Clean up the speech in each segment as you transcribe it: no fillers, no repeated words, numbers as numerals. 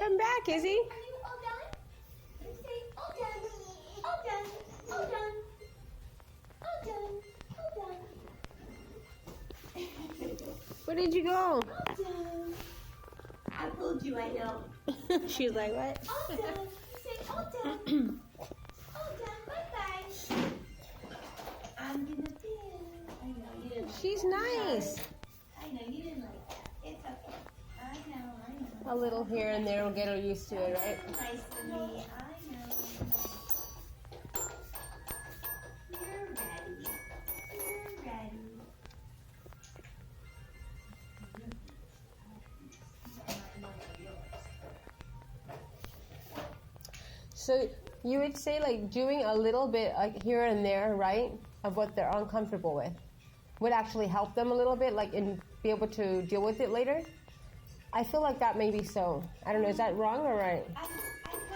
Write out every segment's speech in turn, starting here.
Come back, Izzy. Are you all done? You say all done. All done. All done. All done. All done. Where did you go? All done. I told you I know. She's like, what? All done. Say all done. All done. Bye-bye. I'm gonna feel. I know you didn't like She's that. nice. I know you didn't like that. It's okay. I know. A little here and there will get her used to it, right? Nice to me. I know. You're ready. You're ready. So you would say like doing a little bit like here and there, right, of what they're uncomfortable with would actually help them a little bit, like and be able to deal with it later. I feel like that may be so. I don't know, is that wrong or right? Well,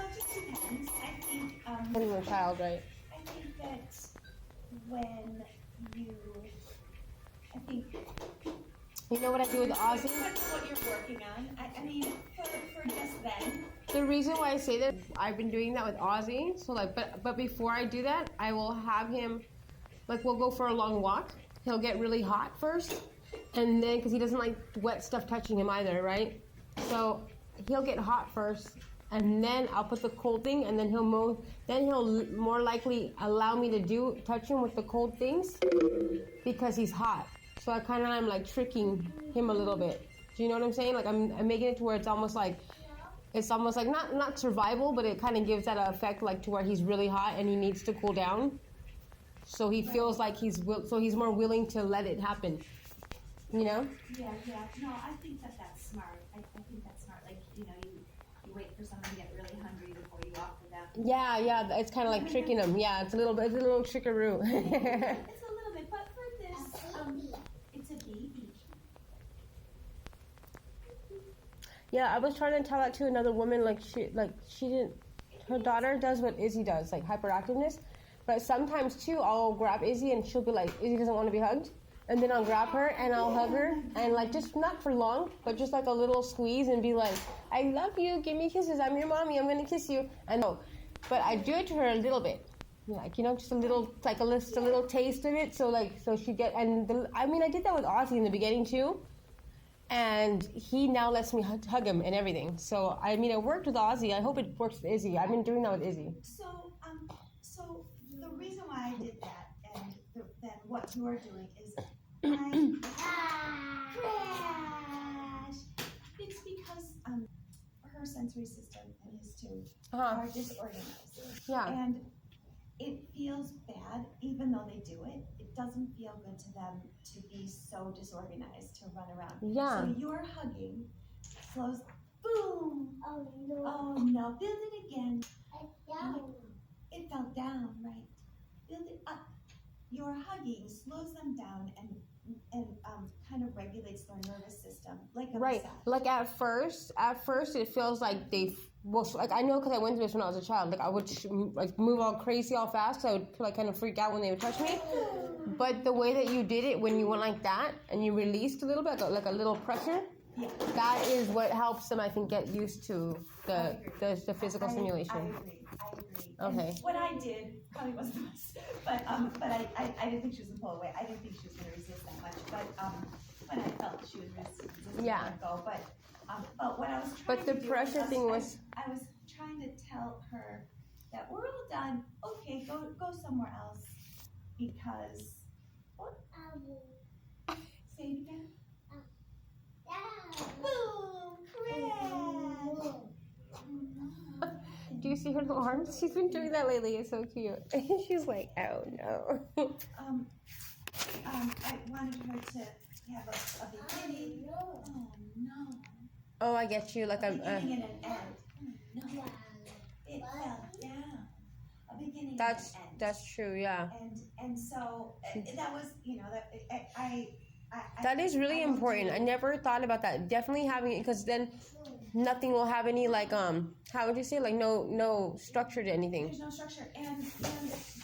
it just depends. I think, When you're a child, right? I think that when I think You know what I do with Ozzy? depends on what you're working on. I mean, for just then. The reason why I say that, I've been doing that with Ozzy. So like, but before I do that, I will have him, like we'll go for a long walk. He'll get really hot first, and then because he doesn't like wet stuff touching him either, right? So he'll get hot first, and then I'll put the cold thing, and then he'll more likely allow me to touch him with the cold things because he's hot. So I kind of am like tricking him a little bit. Do you know what I'm saying? Like I'm making it to where it's almost like not survival, but it kind of gives that effect like to where he's really hot and he needs to cool down. So he feels like he's more willing to let it happen. You know? Yeah. No, I think that's smart. I think that's smart. Like, you wait for someone to get really hungry before you offer them. Yeah. It's kind of like tricking them. Yeah, it's a little trickaroo. It's a little bit, but for this, it's a baby. Yeah, I was trying to tell that to another woman. She didn't. Her daughter does what Izzy does, like hyperactiveness. But sometimes too, I'll grab Izzy and she'll be like, Izzy doesn't want to be hugged. And then I'll grab her and I'll hug her and like just not for long, but just like a little squeeze and be like, I love you, give me kisses, I'm your mommy, I'm gonna kiss you. And no, but I do it to her a little bit, like just a little, like a little taste of it. So she get I did that with Ozzy in the beginning too, and he now lets me hug him and everything. So it worked with Ozzy. I hope it works with Izzy. I've been doing that with Izzy. So the reason why I did that and then what you are doing is crash. It's because her sensory system and his too are disorganized. Yeah. And it feels bad, even though they do it. It doesn't feel good to them to be so disorganized, to run around. Yeah. So your hugging slows. Boom. Oh no. Oh no. Build it again. Down. It fell down, right? Build it up. Your hugging slows them down and kind of regulates their nervous system, like a Right. massage. Like at first it feels like I know because I went through this when I was a child. Like I would move all crazy, all fast. So I would like kind of freak out when they would touch me. But the way that you did it, when you went like that and you released a little bit, like a little pressure, that is what helps them, I think, get used to the physical stimulation. I agree. Okay. And what I did probably wasn't the best, but I didn't think she was gonna pull away. I didn't think she was gonna resist that much. But when I felt she was resisting, Yeah. go. But what I was trying But the to do pressure was, thing was. I was trying to tell her that we're all done. Okay, go somewhere else because. Say it again. Boom! Crash! Do you see her little arms? She's been doing that lately. It's so cute. She's like, oh no. I wanted her to have a beginning. Oh no! Oh, I get you. Like A I'm. beginning and an end. Oh, no! It fell down. A beginning and an end. That's true. Yeah. And so that was That is really important. I never thought about that. Definitely having it, because then nothing will have any how would you say, like no structure to anything. There's no structure, and it's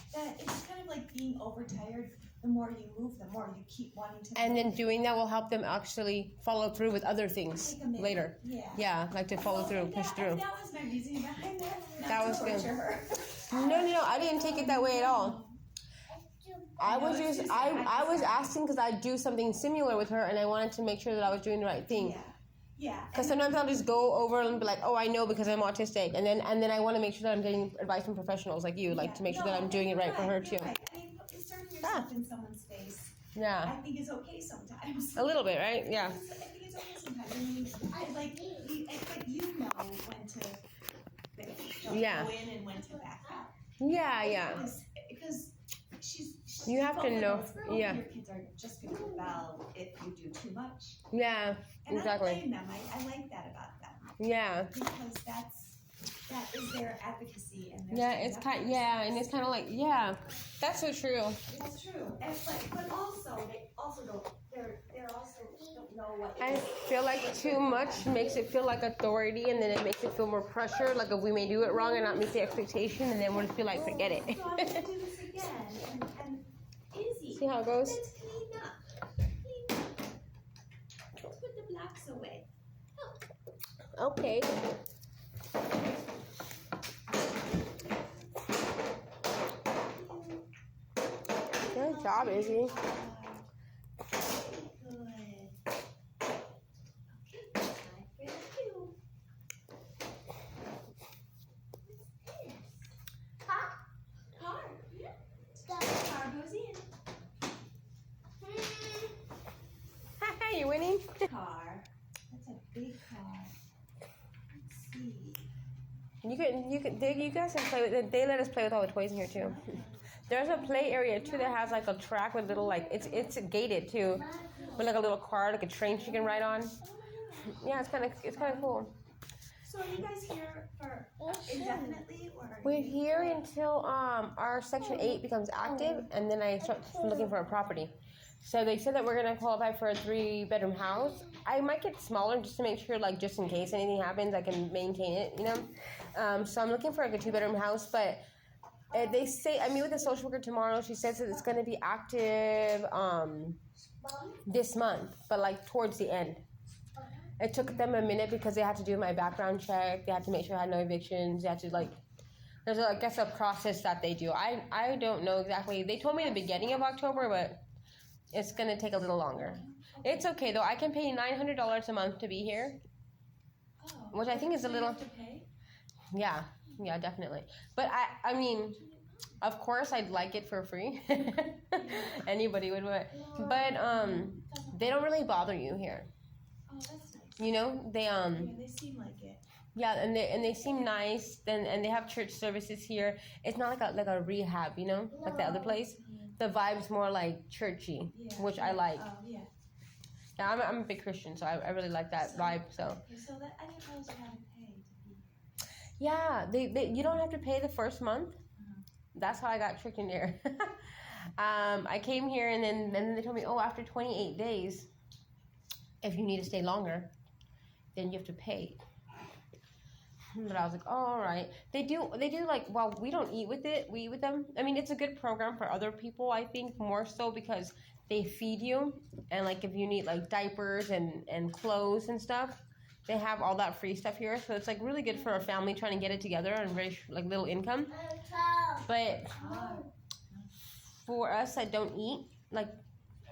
kind of like being overtired the more you move, the more you keep wanting to. And then doing that will help them actually follow through with other things later. Yeah, like to follow through, push through. That was my reasoning behind that. That was good. Her. No, I didn't take it that way at all. I was asking because I do something similar with her, and I wanted to make sure that I was doing the right thing. Yeah. Because sometimes I'll just go over and be like, oh, I know because I'm autistic, and then I want to make sure that I'm getting advice from professionals like you, like to make sure that I'm doing it right for her too. Right. I mean, inserting yourself in someone's face. Yeah. I think is okay sometimes. A little bit, right? Yeah. I think it's okay sometimes. I mean, but you know when to go in and when to back out. Yeah. Because she's you have to know. Yeah. Your kids are just going to rebel if you do too much. Yeah. And exactly. I blame them. I like that about them. Yeah. Because that is their advocacy and their it's kind. Yeah, and it's kind of like that's so true. It's true. But also they also don't. They're also don't know what. I feel like too much makes it feel like authority, and then it makes it feel more pressure. Like if we may do it wrong and not meet the expectation, and then we'll just feel like forget it. So I'm gonna do this again, and Izzy. See how it goes. Let's clean up. Let's put the blocks away. Okay. Good job, Izzy. Good. Okay, time for you. What's this? Car. Yeah. Car goes in. You winning? Car. That's a big car. Let's see. You guys can play with it. They let us play with all the toys in here too. There's a play area too that has like a track with little like it's gated too, with like a little car, like a train she can ride on. Yeah, it's kind of cool. So are you guys here for indefinitely or? We're here until our Section 8 becomes active, and then I start looking for a property. So they said that we're gonna qualify for a 3-bedroom house. I might get smaller just to make sure, like just in case anything happens, I can maintain it, you know. So I'm looking for like a 2-bedroom house, but they say I meet with the social worker tomorrow. She says that it's gonna be active this month, but like towards the end. It took them a minute because they had to do my background check. They had to make sure I had no evictions. They had to there's I guess a process that they do. I don't know exactly. They told me the beginning of October, but it's gonna take a little longer. It's okay though. I can pay $900 a month to be here, which I think is a little. Yeah, definitely. But I mean, of course I'd like it for free. Anybody would, but they don't really bother you here. Oh, that's nice. You know, they they seem like it. Yeah, and they seem nice, and they have church services here. It's not like a rehab, you know, like the other place. The vibe's more like churchy, which I like. Oh, yeah. Yeah, I'm a big Christian, so I really like that vibe. So. Okay, so that I didn't realize you had to pay to be. Yeah, they you don't have to pay the first month. That's how I got tricked in there. I came here and then they told me, after 28 days, if you need to stay longer, then you have to pay. But I was like, all right. They do like, well, we don't eat with it. We eat with them. I mean, it's a good program for other people, I think, more so because they feed you. And like if you need like diapers and clothes and stuff, they have all that free stuff here. So it's like really good for a family trying to get it together on very like little income. But for us that don't eat like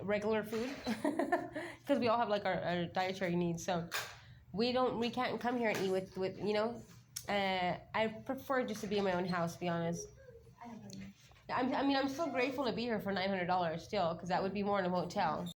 regular food, because we all have like our dietary needs, so we can't come here and eat with you know. I prefer just to be in my own house, to be honest. I mean, I'm still grateful to be here for $900 still, because that would be more in a motel.